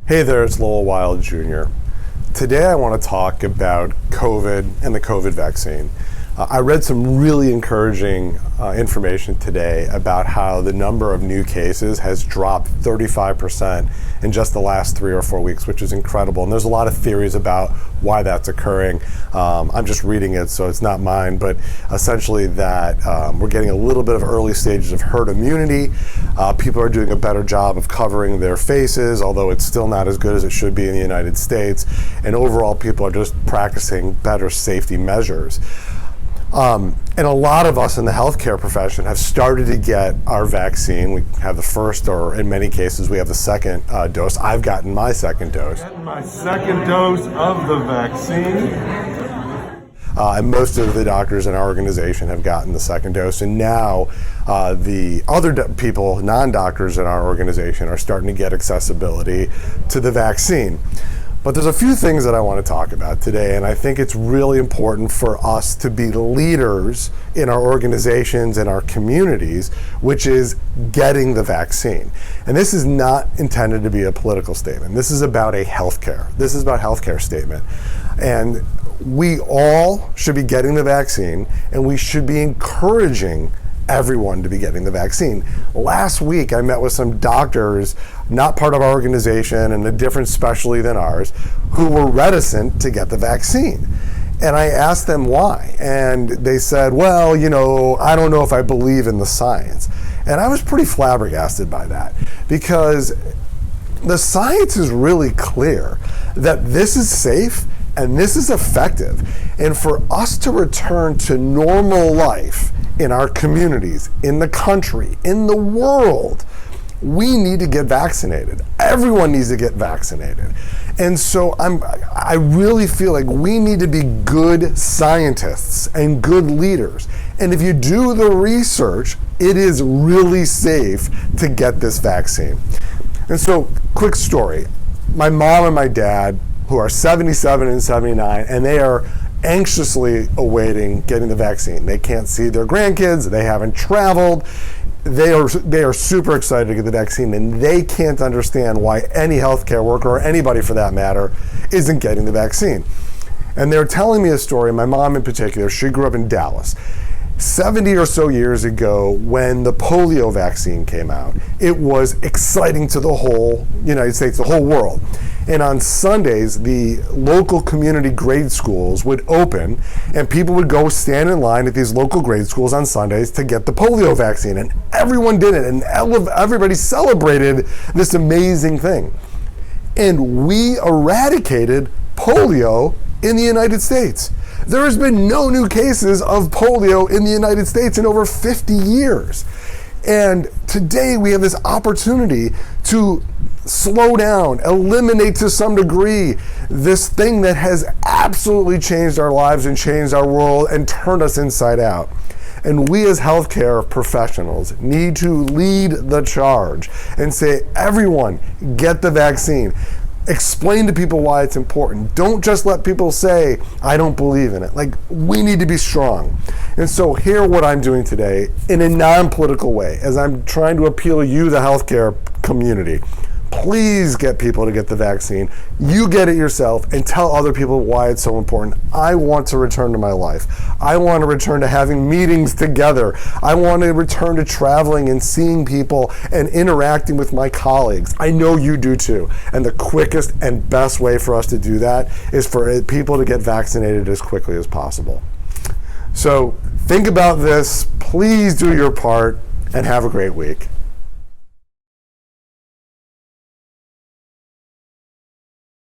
Hey there, it's Lowell Wild Jr. Today I want to talk about COVID and the COVID vaccine. I read some really encouraging information today about how the number of new cases has dropped 35% in just the last 3 or 4 weeks, which is incredible. And there's a lot of theories about why that's occurring. I'm just reading it, so it's not mine, but essentially that we're getting a little bit of early stages of herd immunity. People are doing a better job of covering their faces, although it's still not as good as it should be in the United States. And overall, people are just practicing better safety measures. And a lot of us in the healthcare profession have started to get our vaccine. We have the first, or in many cases, we have the second dose. I've gotten my second dose. My second dose of the vaccine. And most of the doctors in our organization have gotten the second dose. And now the other people, non-doctors in our organization, are starting to get accessibility to the vaccine. But there's a few things that I want to talk about today, and I think it's really important for us to be leaders in our organizations and our communities, which is getting the vaccine. And this is not intended to be a political statement. This is about healthcare statement. And we all should be getting the vaccine, and we should be encouraging everyone to be getting the vaccine. Last week, I met with some doctors, not part of our organization and a different specialty than ours, who were reticent to get the vaccine. And I asked them why. And they said, well, I don't know if I believe in the science. And I was pretty flabbergasted by that, because the science is really clear that this is safe and this is effective. And for us to return to normal life in our communities, in the country, in the world, we need to get vaccinated. Everyone needs to get vaccinated. And so I really feel like we need to be good scientists and good leaders. And if you do the research, it is really safe to get this vaccine. And so, quick story. My mom and my dad, who are 77 and 79, and they are anxiously awaiting getting the vaccine. They can't see their grandkids, they haven't traveled, they are super excited to get the vaccine, and they can't understand why any healthcare worker, or anybody for that matter, isn't getting the vaccine. And they're telling me a story, my mom in particular. She grew up in Dallas. 70 or so years ago, when the polio vaccine came out, it was exciting to the whole United States, the whole world. And on Sundays, the local community grade schools would open, and people would go stand in line at these local grade schools on Sundays to get the polio vaccine. And everyone did it, and everybody celebrated this amazing thing. And we eradicated polio in the United States. There has been no new cases of polio in the United States in over 50 years. And today we have this opportunity to slow down, eliminate to some degree this thing that has absolutely changed our lives and changed our world and turned us inside out. And we as healthcare professionals need to lead the charge and say, everyone, get the vaccine. Explain to people why it's important. Don't just let people say, I don't believe in it. We need to be strong. And so here what I'm doing today in a non-political way, as I'm trying to appeal to you, the healthcare community. Please get people to get the vaccine. You get it yourself and tell other people why it's so important. I want to return to my life. I want to return to having meetings together. I want to return to traveling and seeing people and interacting with my colleagues. I know you do too. And the quickest and best way for us to do that is for people to get vaccinated as quickly as possible. So think about this. Please do your part and have a great week.